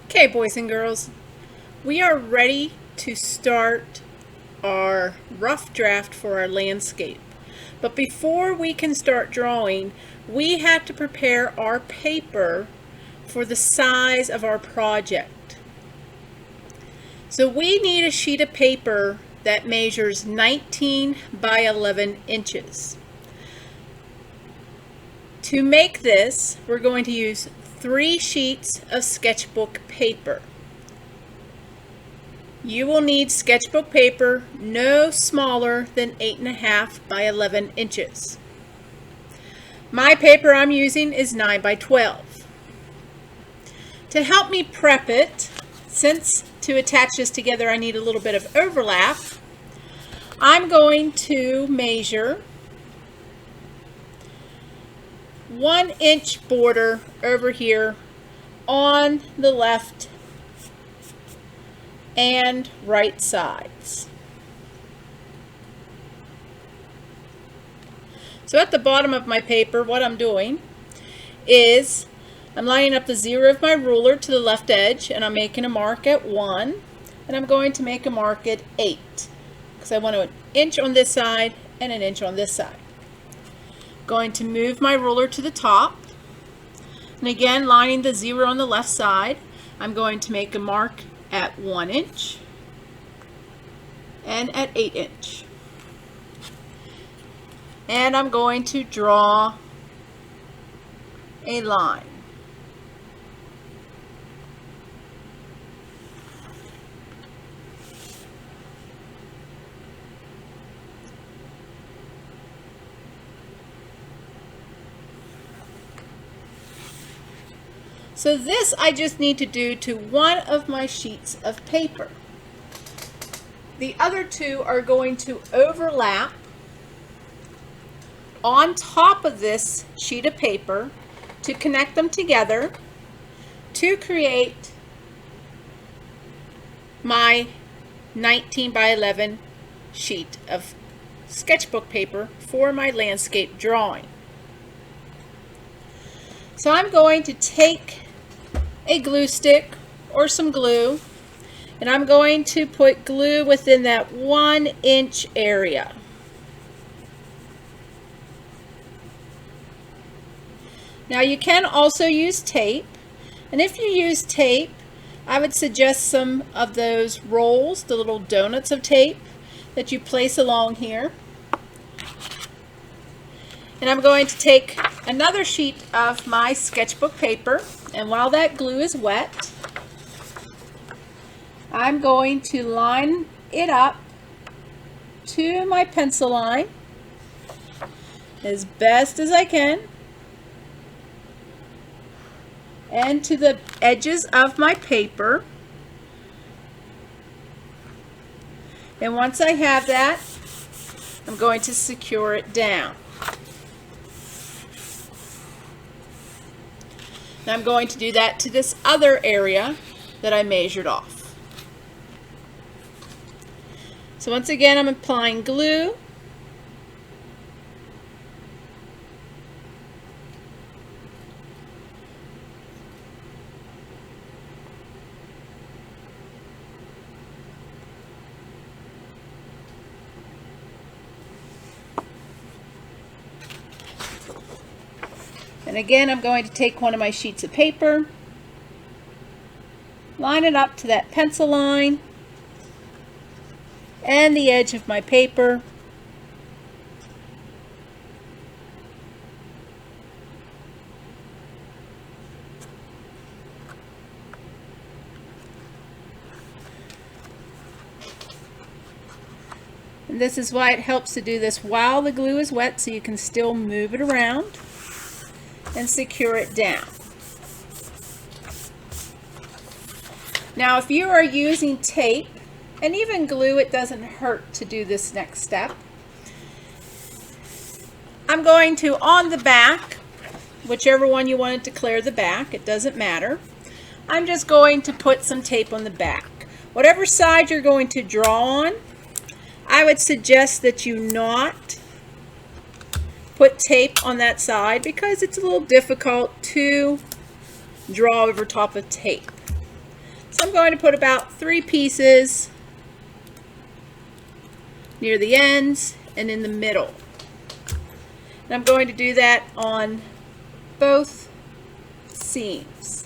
Okay, boys and girls, we are ready to start our rough draft for our landscape. But before we can start drawing, we have to prepare our paper for the size of our project. So we need a sheet of paper that measures 19 by 11 inches. To make this, we're going to use 3 sheets of sketchbook paper. You will need sketchbook paper no smaller than 8.5 by 11 inches. My paper I'm using is 9 by 12. To help me prep it, since to attach this together I need a little bit of overlap, I'm going to measure 1 inch border over here on the left and right sides. So at the bottom of my paper, what I'm doing is I'm lining up the 0 of my ruler to the left edge, and I'm making a mark at 1, and I'm going to make a mark at 8 because I want an inch on this side and an inch on this side. Going to move my ruler to the top, and again lining the 0 on the left side, I'm going to make a mark at 1 inch and at 8 inch. And I'm going to draw a line. So this I just need to do to one of my sheets of paper. The other two are going to overlap on top of this sheet of paper to connect them together to create my 19 by 11 sheet of sketchbook paper for my landscape drawing. So I'm going to take a glue stick or some glue, and I'm going to put glue within that 1 inch area. Now you can also use tape, and if you use tape, I would suggest some of those rolls, the little donuts of tape that you place along here. And I'm going to take another sheet of my sketchbook paper, and while that glue is wet, I'm going to line it up to my pencil line as best as I can and to the edges of my paper. And once I have that, I'm going to secure it down. And I'm going to do that to this other area that I measured off. So once again, I'm applying glue. And again, I'm going to take one of my sheets of paper, line it up to that pencil line and the edge of my paper. And this is why it helps to do this while the glue is wet, so you can still move it around and secure it down. Now if you are using tape and even glue, it doesn't hurt to do this next step. I'm going to, on the back, whichever one you want to declare the back, it doesn't matter, I'm just going to put some tape on the back. Whatever side you're going to draw on, I would suggest that you not put tape on that side because it's a little difficult to draw over top of tape. So I'm going to put about 3 pieces near the ends and in the middle. And I'm going to do that on both seams.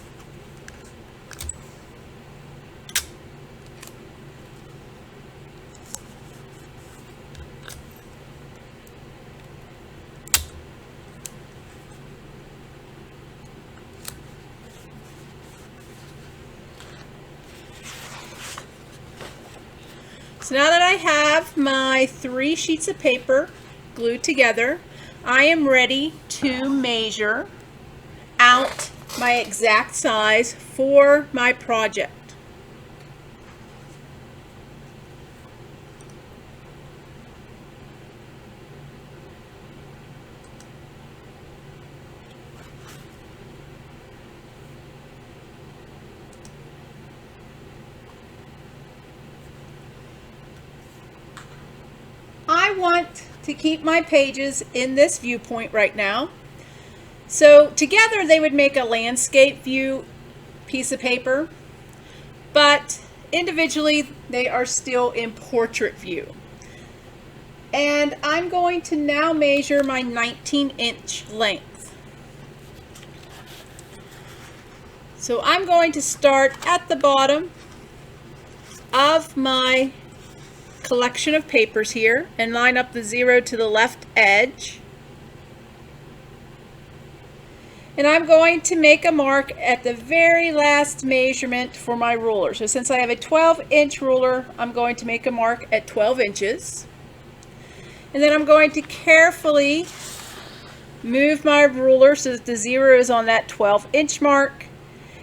So now that I have my 3 sheets of paper glued together, I am ready to measure out my exact size for my project. I want to keep my pages in this viewpoint right now. So together they would make a landscape view piece of paper, but individually they are still in portrait view. And I'm going to now measure my 19-inch length. So I'm going to start at the bottom of my collection of papers here and line up the 0 to the left edge. And I'm going to make a mark at the very last measurement for my ruler. So since I have a 12-inch ruler, I'm going to make a mark at 12 inches. And then I'm going to carefully move my ruler so that the 0 is on that 12-inch mark.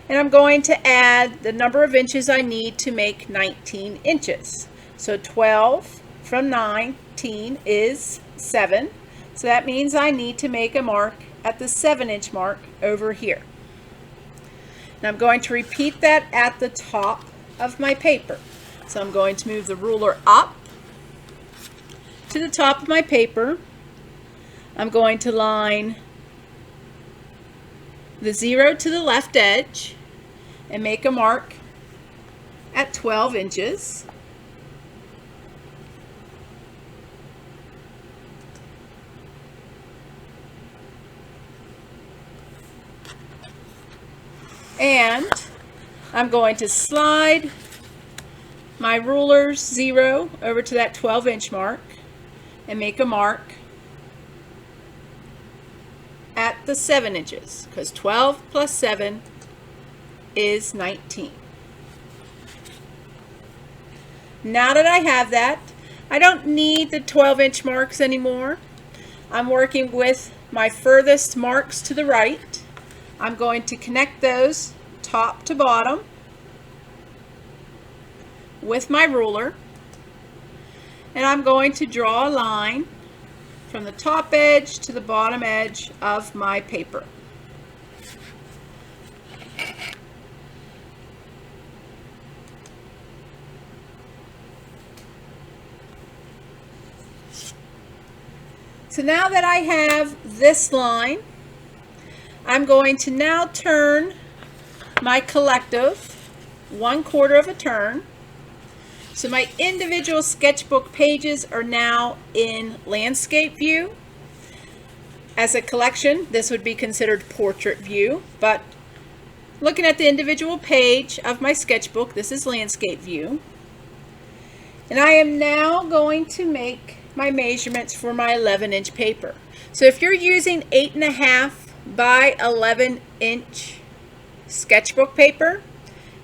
And I'm going to add the number of inches I need to make 19 inches. So 12 from 19 is 7. So that means I need to make a mark at the 7-inch mark over here. Now I'm going to repeat that at the top of my paper. So I'm going to move the ruler up to the top of my paper. I'm going to line the 0 to the left edge and make a mark at 12 inches. And I'm going to slide my ruler's 0 over to that 12-inch mark and make a mark at the 7 inches, because 12 plus 7 is 19. Now that I have that, I don't need the 12-inch marks anymore. I'm working with my furthest marks to the right. I'm going to connect those top to bottom with my ruler, and I'm going to draw a line from the top edge to the bottom edge of my paper. So now that I have this line, I'm going to now turn my collective 1/4 of a turn. So my individual sketchbook pages are now in landscape view. As a collection, this would be considered portrait view, but looking at the individual page of my sketchbook, this is landscape view. And I am now going to make my measurements for my 11-inch paper. So if you're using 8.5 by 11-inch sketchbook paper,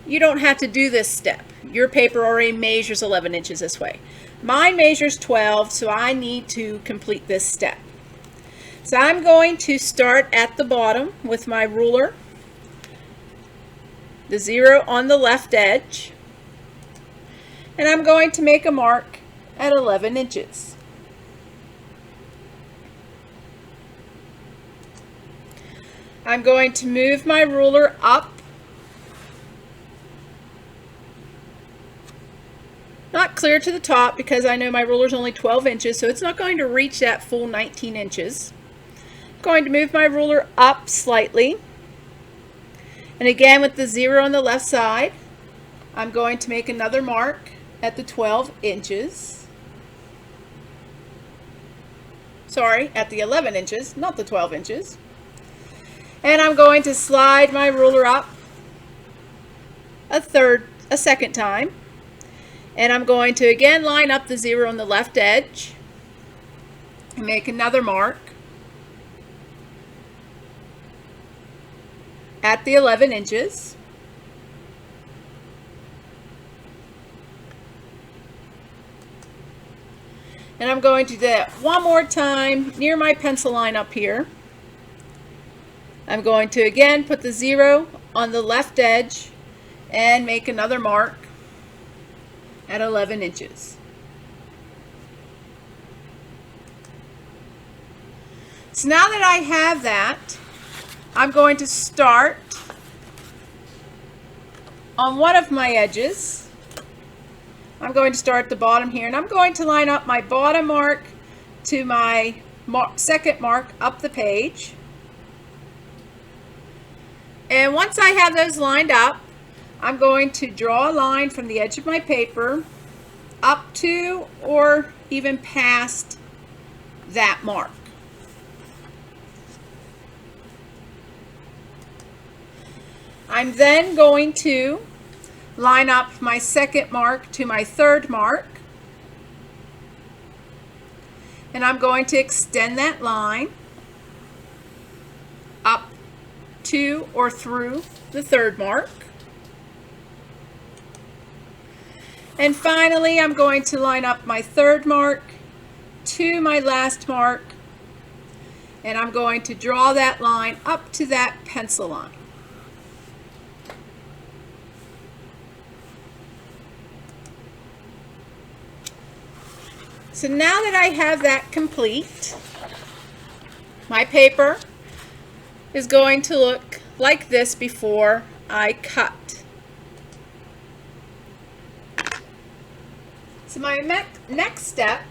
you don't have to do this step. Your paper already measures 11 inches this way. Mine measures 12, so I need to complete this step. So I'm going to start at the bottom with my ruler, the 0 on the left edge, and I'm going to make a mark at 11 inches. I'm going to move my ruler up, not clear to the top, because I know my ruler is only 12 inches, so it's not going to reach that full 19 inches. I'm going to move my ruler up slightly, and again with the 0 on the left side, I'm going to make another mark at the 12 inches. Sorry, at the 11 inches, not the 12 inches. And I'm going to slide my ruler up a second time. And I'm going to again line up the 0 on the left edge and make another mark at the 11 inches. And I'm going to do that one more time near my pencil line up here. I'm going to again put the 0 on the left edge and make another mark at 11 inches. So now that I have that, I'm going to start on one of my edges. I'm going to start at the bottom here, and I'm going to line up my bottom mark to my second mark up the page. And once I have those lined up, I'm going to draw a line from the edge of my paper up to or even past that mark. I'm then going to line up my second mark to my third mark, and I'm going to extend that line up to or through the third mark. And finally, I'm going to line up my third mark to my last mark, and I'm going to draw that line up to that pencil line. So now that I have that complete, my paper is going to look like this before I cut. So my next step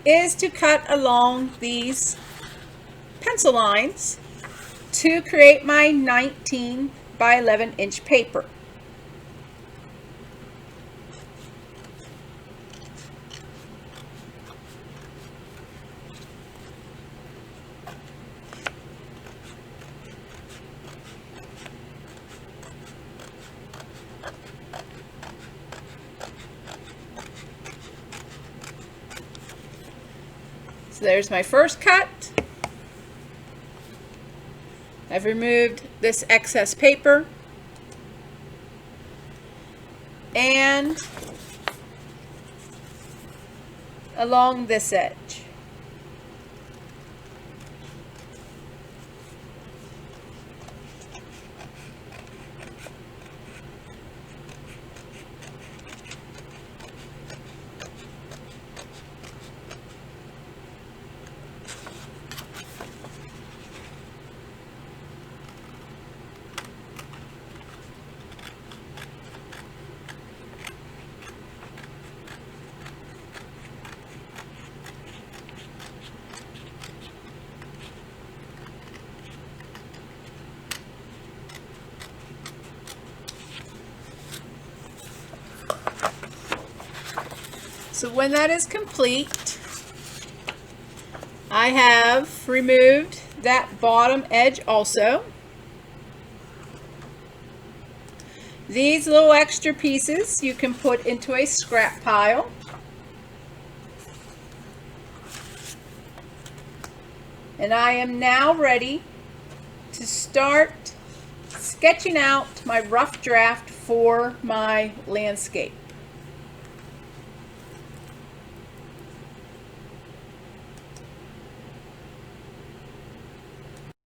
is to cut along these pencil lines to create my 19 by 11 inch paper. So there's my first cut. I've removed this excess paper and along this edge. So when that is complete, I have removed that bottom edge also. These little extra pieces you can put into a scrap pile. And I am now ready to start sketching out my rough draft for my landscape.